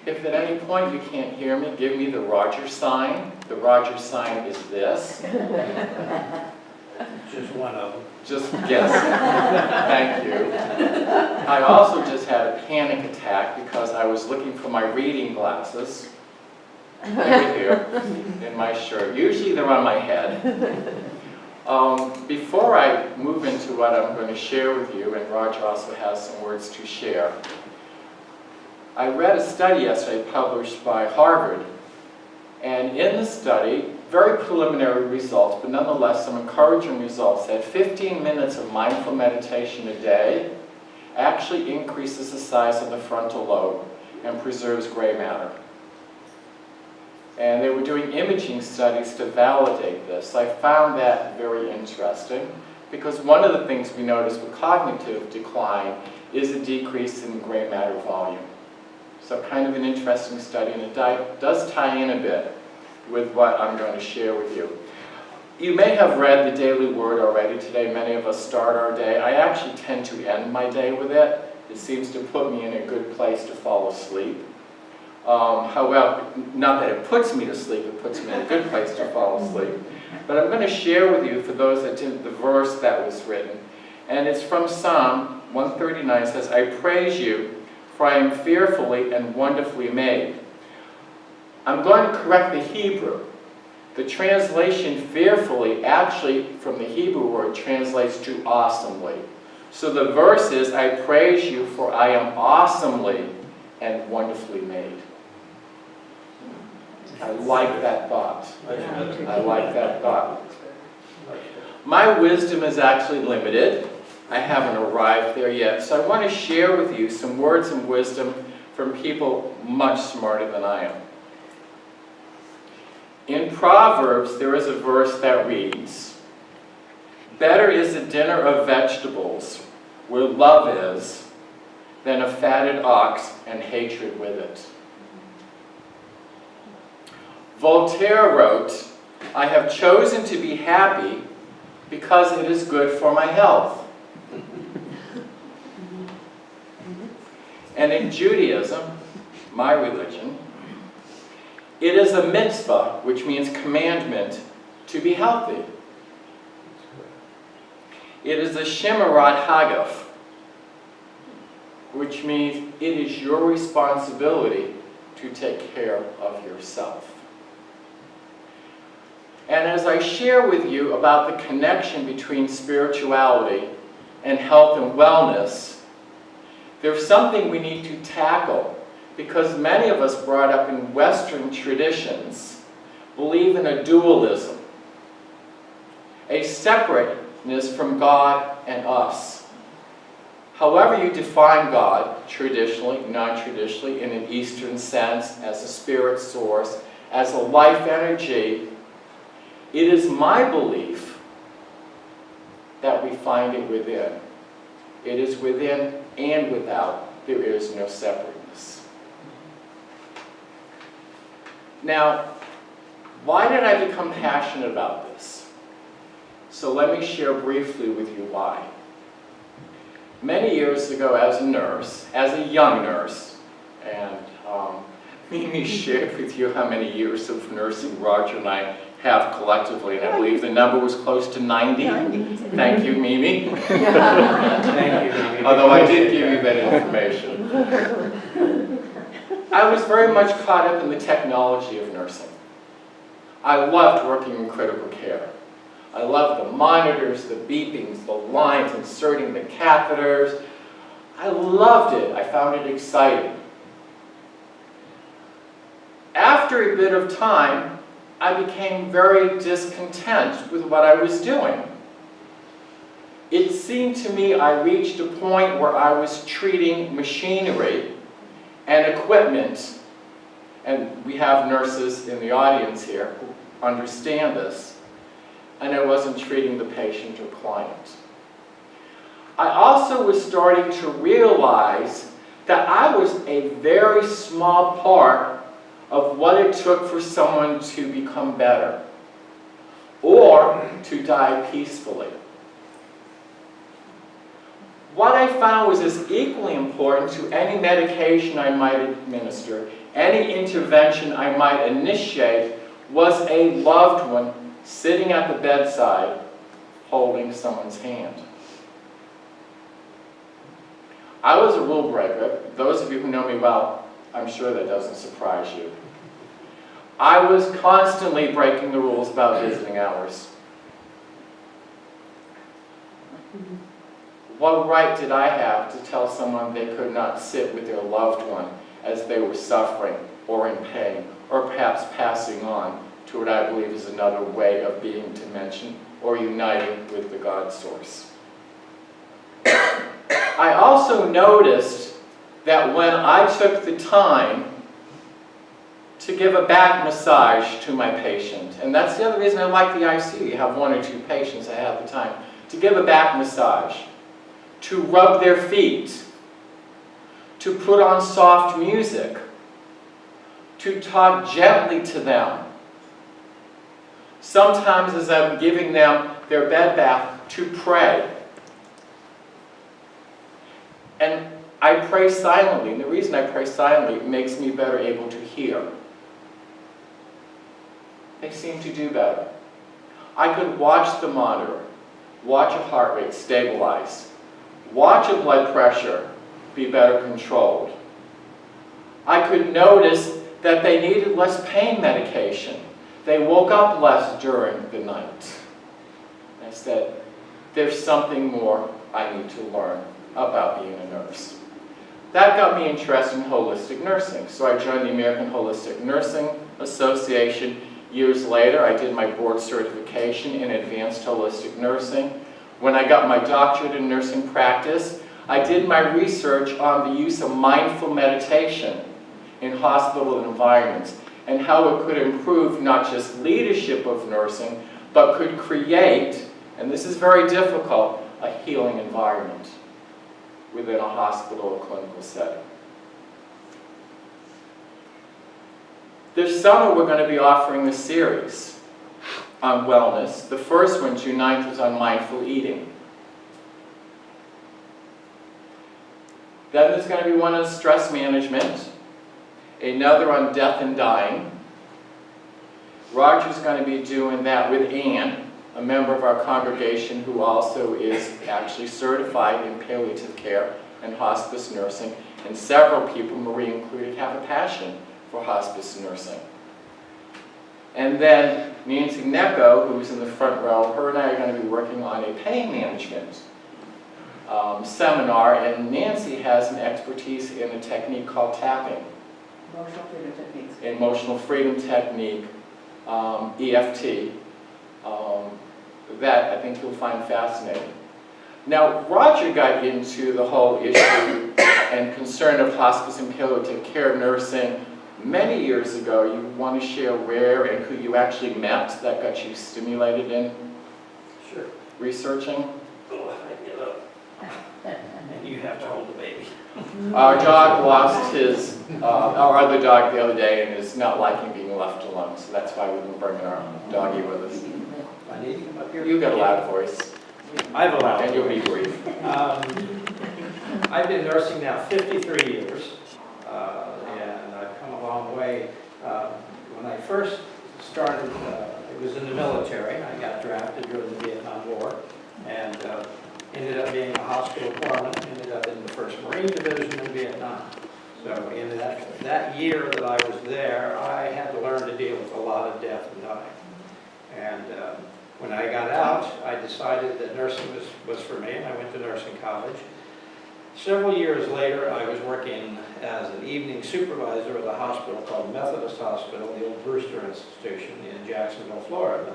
If at any point you can't hear me, give me the Roger sign. The Roger sign is this. Just one of them. Just guess. Thank you. I also just had a panic attack because I was looking for my reading glasses. They're here in my shirt. Usually they're on my head. Before I move into what I'm going to share with you, and Roger also has some words to share, I read a study yesterday published by Harvard. And in the study, very preliminary results, but nonetheless some encouraging results, that 15 minutes of mindful meditation a day actually increases the size of the frontal lobe and preserves gray matter. And they were doing imaging studies to validate this. I found that very interesting because one of the things we notice with cognitive decline is a decrease in gray matter volume. So kind of an interesting study, and it does tie in a bit with what I'm going to share with you. You may have read the Daily Word already today. Many of us start our day. I actually tend to end my day with it. It seems to put me in a good place to fall asleep. However, not that it puts me to sleep, it puts me in a good place to fall asleep. But I'm going to share with you, for those that didn't, the verse that was written. And it's from Psalm 139. It says, "I praise you, for I am fearfully and wonderfully made." I'm going to correct the Hebrew. The translation fearfully actually from the Hebrew word translates to awesomely. So the verse is, "I praise you, for I am awesomely and wonderfully made." I like that thought. I like that thought. My wisdom is actually limited. I haven't arrived there yet. So I want to share with you some words of wisdom from people much smarter than I am. In Proverbs, there is a verse that reads, "Better is a dinner of vegetables where love is than a fatted ox and hatred with it." Voltaire wrote, "I have chosen to be happy because it is good for my health." And in Judaism, my religion, it is a mitzvah, which means commandment, to be healthy. It is a Shemirat Hagaf, which means it is your responsibility to take care of yourself. And as I share with you about the connection between spirituality and health and wellness, there's something we need to tackle, because many of us brought up in Western traditions believe in a dualism, a separateness from God and us. However you define God, traditionally, non-traditionally, in an Eastern sense, as a spirit source, as a life energy, it is my belief that we find it within. It is within and without. There is no separateness. Now, why did I become passionate about this? So let me share briefly with you why. Many years ago as a nurse, as a young nurse, and Mimi shared with you how many years of nursing Roger and I have collectively, and I believe the number was close to 90. Thank you, Mimi. Thank you, Mimi. Although I did give you that information. I was very much caught up in the technology of nursing. I loved working in critical care. I loved the monitors, the beepings, the lines, inserting the catheters. I loved it. I found it exciting. After a bit of time, I became very discontent with what I was doing. It seemed to me I reached a point where I was treating machinery and equipment, and we have nurses in the audience here who understand this, and I wasn't treating the patient or client. I also was starting to realize that I was a very small part of what it took for someone to become better or to die peacefully. What I found was as equally important to any medication I might administer any intervention I might initiate was a loved one sitting at the bedside holding someone's hand. I was a rule breaker. Those of you who know me well, I'm sure that doesn't surprise you. I was constantly breaking the rules about visiting hours. What right did I have to tell someone they could not sit with their loved one as they were suffering or in pain, or perhaps passing on to what I believe is another way of being dimension or uniting with the God source? I also noticed that when I took the time to give a back massage to my patient, and that's the other reason I like the ICU. You have 1 or 2 patients, I have the time, to give a back massage, to rub their feet, to put on soft music, to talk gently to them. Sometimes as I'm giving them their bed bath, to pray. And I pray silently, and the reason I pray silently, it makes me better able to hear. They seem to do better. I could watch the monitor, watch a heart rate stabilize, watch a blood pressure be better controlled. I could notice that they needed less pain medication. They woke up less during the night. I said, there's something more I need to learn about being a nurse. That got me interested in holistic nursing. So I joined the American Holistic Nursing Association. Years later, I did my board certification in advanced holistic nursing. When I got my doctorate in nursing practice, I did my research on the use of mindful meditation in hospital environments and how it could improve not just leadership of nursing, but could create, and this is very difficult, a healing environment within a hospital or clinical setting. This summer we're going to be offering a series on wellness. The first one, June 9th, was on mindful eating. Then there's going to be one on stress management, another on death and dying. Roger's going to be doing that with Anne, a member of our congregation who also is actually certified in palliative care and hospice nursing. And several people, Marie included, have a passion for hospice nursing. And then Nancy Necco, who's in the front row, her and I are going to be working on a pain management seminar, and Nancy has an expertise in a technique called tapping. Emotional freedom techniques. Emotional freedom technique, EFT, that I think you'll find fascinating. Now, Roger got into the whole issue and concern of hospice and palliative care nursing many years ago. You want to share where and who you actually met that got you stimulated in Sure. researching? Oh, I get up. And you have to hold the baby. Our dog lost his, our other dog the other day and is not liking being left alone, so that's why we've been bringing our doggy with us. I need to come up here. You've got a loud voice, I have a loud and you'll be brief. I've been nursing now 53 years, and I've come a long way. When I first started, it was in the military. I got drafted during the Vietnam War, and ended up being a hospital foreman, ended up in the 1st Marine Division in Vietnam. So in that year that I was there, I had to learn to deal with a lot of death and dying. And when I got out, I decided that nursing was for me, and I went to nursing college. Several years later, I was working as an evening supervisor at a hospital called Methodist Hospital, the old Brewster Institution in Jacksonville, Florida.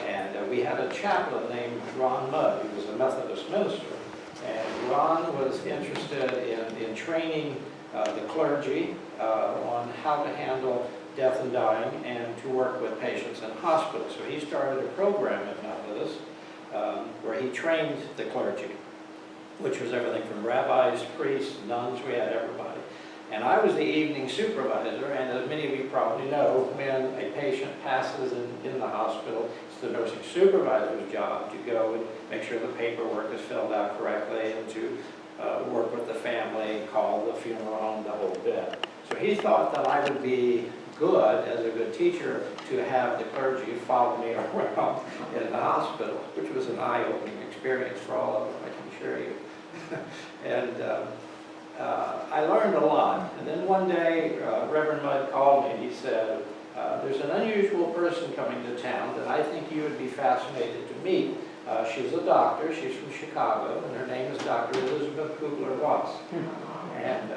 And we had a chaplain named Ron Mudd, who was a Methodist minister. And Ron was interested in training the clergy on how to handle death and dying and to work with patients in hospitals. So he started a program at Methodist where he trained the clergy, which was everything from rabbis, priests, nuns, we had everybody. And I was the evening supervisor, and as many of you probably know, when a patient passes in the hospital, it's the nursing supervisor's job to go and make sure the paperwork is filled out correctly and to work with the family, call the funeral home, the whole bit. So he thought that I would be good, as a good teacher, to have the clergy follow me around in the hospital, which was an eye-opening experience for all of them, I can assure you. And I learned a lot. And then one day, Reverend Mudd called me and he said, there's an unusual person coming to town that I think you would be fascinated to meet. She's a doctor, she's from Chicago, and her name is Dr. Elizabeth Kubler-Ross. And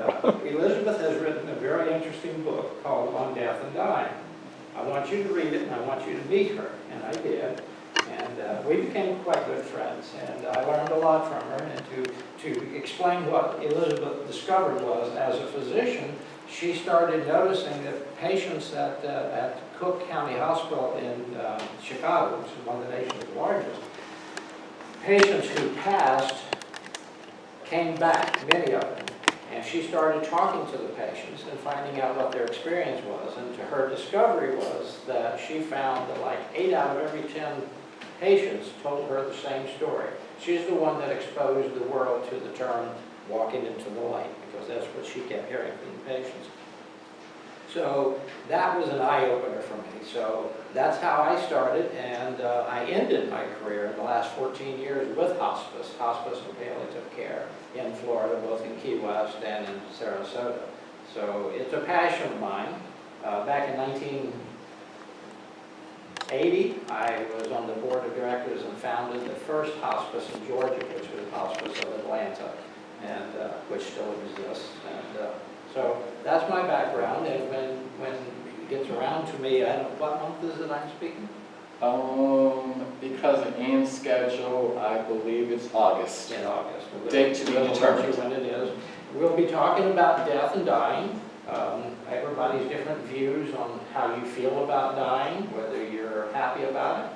Elizabeth has written a very interesting book called On Death and Dying. I want you to read it and I want you to meet her. And I did. And we became quite good friends. And I learned a lot from her. And to explain what Elizabeth discovered was, as a physician, she started noticing that patients at Cook County Hospital in Chicago, which is one of the nation's largest, patients who passed came back, many of them. And she started talking to the patients and finding out what their experience was. And to her discovery was that she found that like 8 out of every 10 patients told her the same story. She's the one that exposed the world to the term walking into the light, because that's what she kept hearing from the patients. So that was an eye-opener for me. So that's how I started, and I ended my career in the last 14 years with hospice and palliative care in Florida, both in Key West and in Sarasota. So it's a passion of mine. Back in 1980, I was on the board of directors and founded the first hospice in Georgia, which was Hospice of Atlanta, and which still exists. And so that's my background, and when it gets around to me, I don't, what month is it I'm speaking? Because of Ian's schedule, I believe it's August. In August. Date to be determined. When it is. We'll be talking about death and dying. Everybody's different views on how you feel about dying, whether you're happy about it,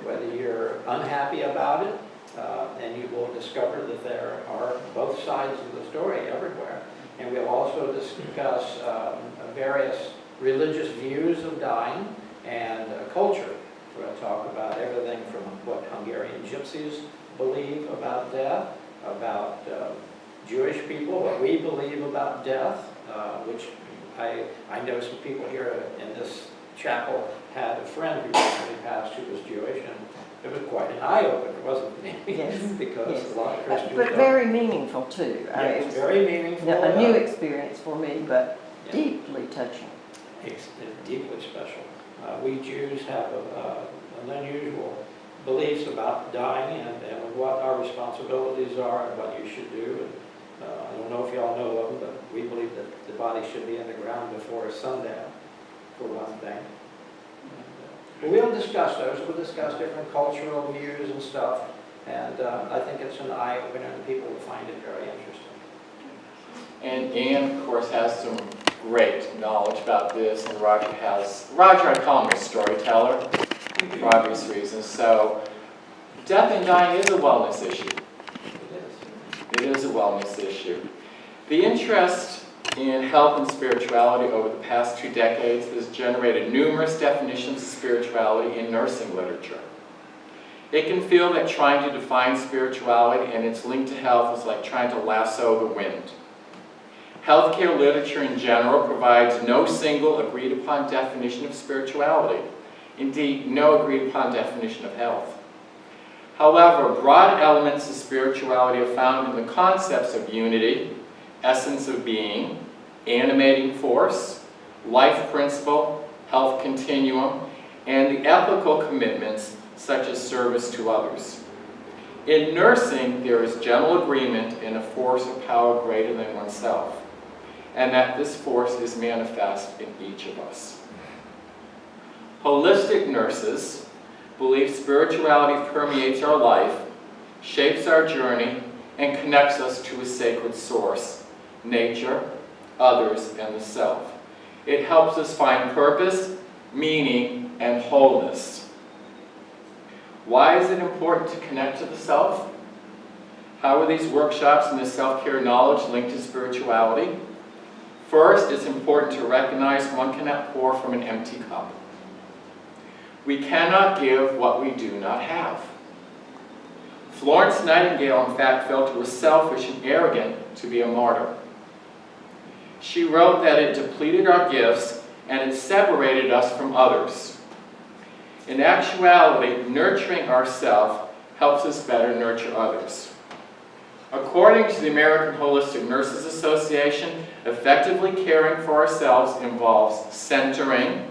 whether you're unhappy about it, and you will discover that there are both sides of the story everywhere. And we'll also discuss various religious views of dying and culture. We'll talk about everything from what Hungarian gypsies believe about death, about Jewish people, what we believe about death, which I know some people here in this chapel had a friend who recently passed who was Jewish, and it was quite an eye-opener, wasn't it? Yes. Because Yes. a lot of Christians But don't. very meaningful too. Yeah, it's very meaningful. A new experience for me, but Yeah. deeply touching. It's deeply special. We Jews have an unusual beliefs about dying and what our responsibilities are and what you should do. And, I don't know if you all know of them, but we believe that the body should be in the ground before sundown, for one thing. But we'll discuss those. We'll discuss different cultural views and stuff. And I think it's an eye-opener, and people will find it very interesting. And Ian, of course, has some great knowledge about this, and Roger, I call him a storyteller for obvious reasons. So death and dying is a wellness issue. It is a wellness issue. The interest in health and spirituality over the past 2 decades has generated numerous definitions of spirituality in nursing literature. It can feel that trying to define spirituality and its link to health is like trying to lasso the wind. Healthcare literature in general provides no single agreed-upon definition of spirituality. Indeed, no agreed-upon definition of health. However, broad elements of spirituality are found in the concepts of unity, essence of being, animating force, life principle, health continuum, and the ethical commitments such as service to others. In nursing, there is general agreement in a force or power greater than oneself, and that this force is manifest in each of us. Holistic nurses believe spirituality permeates our life, shapes our journey, and connects us to a sacred source, nature, others, and the self. It helps us find purpose, meaning, and wholeness. Why is it important to connect to the self? How are these workshops and this self-care knowledge linked to spirituality? First, it's important to recognize one cannot pour from an empty cup. We cannot give what we do not have. Florence Nightingale, in fact, felt it was selfish and arrogant to be a martyr. She wrote that it depleted our gifts and it separated us from others. In actuality, nurturing ourselves helps us better nurture others. According to the American Holistic Nurses Association, effectively caring for ourselves involves centering,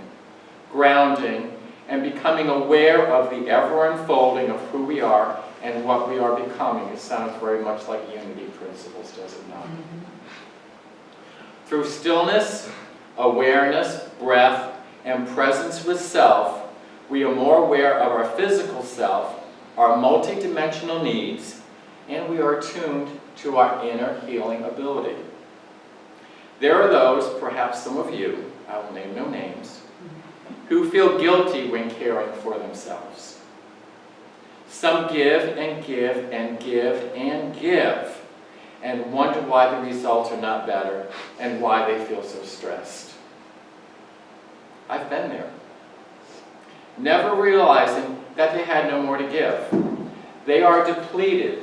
grounding, and becoming aware of the ever-unfolding of who we are and what we are becoming. It sounds very much like unity principles, does it not? Through stillness, awareness, breath, and presence with self, we are more aware of our physical self, our multidimensional needs, and we are attuned to our inner healing ability. There are those, perhaps some of you, I will name no names, who feel guilty when caring for themselves. Some give and give and give and give and wonder why the results are not better and why they feel so stressed. I've been there. Never realizing that they had no more to give. They are depleted,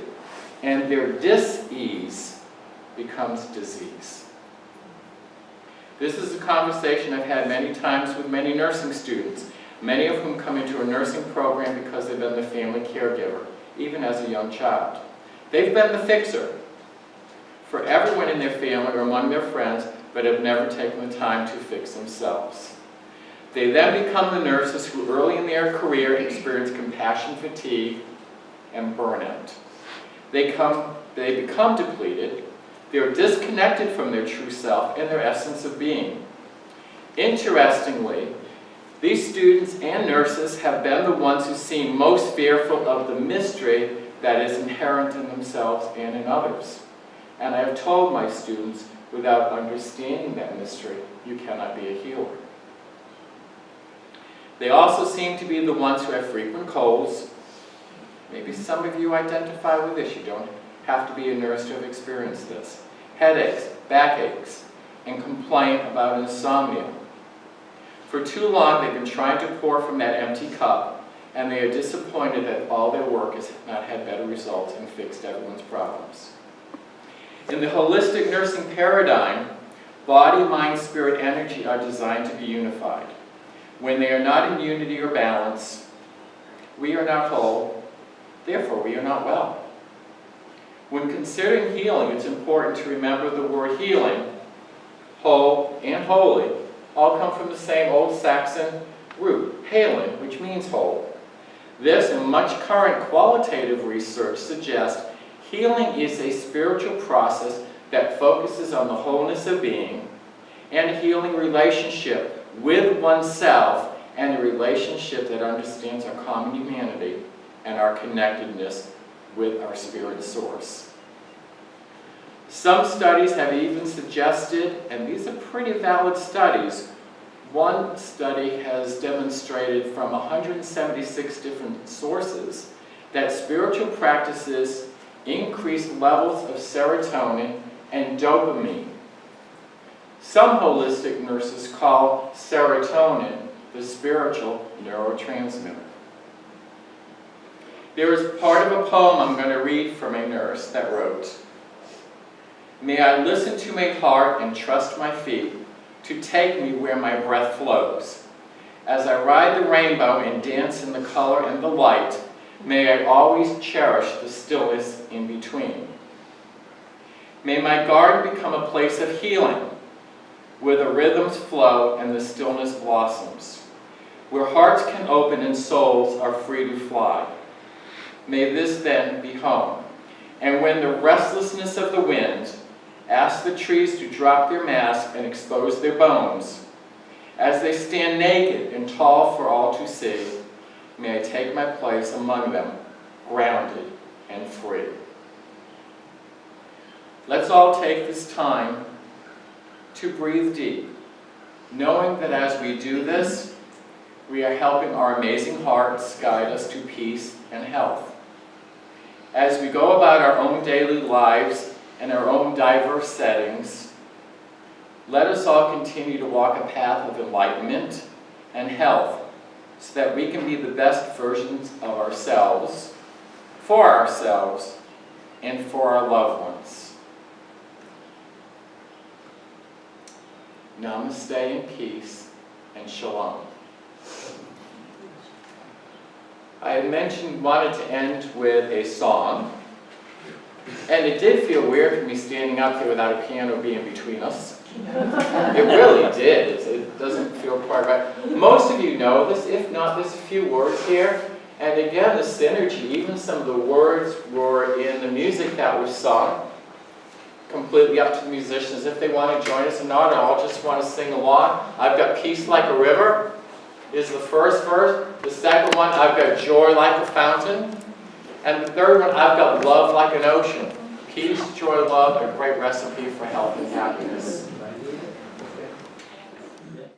and their dis-ease becomes disease. This is a conversation I've had many times with many nursing students, many of whom come into a nursing program because they've been the family caregiver, even as a young child. They've been the fixer for everyone in their family or among their friends, but have never taken the time to fix themselves. They then become the nurses who early in their career experience compassion fatigue and burnout. They become depleted, they're disconnected from their true self and their essence of being. Interestingly, these students and nurses have been the ones who seem most fearful of the mystery that is inherent in themselves and in others. And I have told my students, without understanding that mystery, you cannot be a healer. They also seem to be the ones who have frequent colds. Maybe some of you identify with this. You don't have to be a nurse to have experienced this. Headaches, backaches, and complain about insomnia. For too long, they've been trying to pour from that empty cup, and they are disappointed that all their work has not had better results and fixed everyone's problems. In the holistic nursing paradigm, body, mind, spirit, energy are designed to be unified. When they are not in unity or balance, we are not whole, therefore we are not well. When considering healing, it's important to remember the word healing, whole, and holy all come from the same old Saxon root, halen, which means whole. This and much current qualitative research suggests healing is a spiritual process that focuses on the wholeness of being and a healing relationship with oneself and a relationship that understands our common humanity and our connectedness with our spirit source. Some studies have even suggested, and these are pretty valid studies, one study has demonstrated from 176 different sources that spiritual practices increase levels of serotonin and dopamine. Some holistic nurses call serotonin the spiritual neurotransmitter. There is part of a poem I'm going to read from a nurse that wrote, "May I listen to my heart and trust my feet to take me where my breath flows. As I ride the rainbow and dance in the color and the light, may I always cherish the stillness in between. May my garden become a place of healing, where the rhythms flow and the stillness blossoms, where hearts can open and souls are free to fly. May this then be home. And when the restlessness of the wind asks the trees to drop their masks and expose their bones, as they stand naked and tall for all to see, may I take my place among them, grounded and free." Let's all take this time to breathe deep, knowing that as we do this, we are helping our amazing hearts guide us to peace and health. As we go about our own daily lives and our own diverse settings, let us all continue to walk a path of enlightenment and health so that we can be the best versions of ourselves, and for our loved ones. namaste and peace, and shalom. I had mentioned, wanted to end with a song, and it did feel weird for me standing up here without a piano being between us. It really did. It doesn't feel quite right. Most of you know this. If not, there's a few words here. And again, the synergy, even some of the words were in the music that was sung. Completely up to the musicians if they want to join us or not. I all just want to sing along. I've got Peace Like a River is the first verse. The second one, I've got Joy Like a Fountain. And the third one, I've got Love Like an Ocean. Peace, joy, love, a great recipe for health and happiness.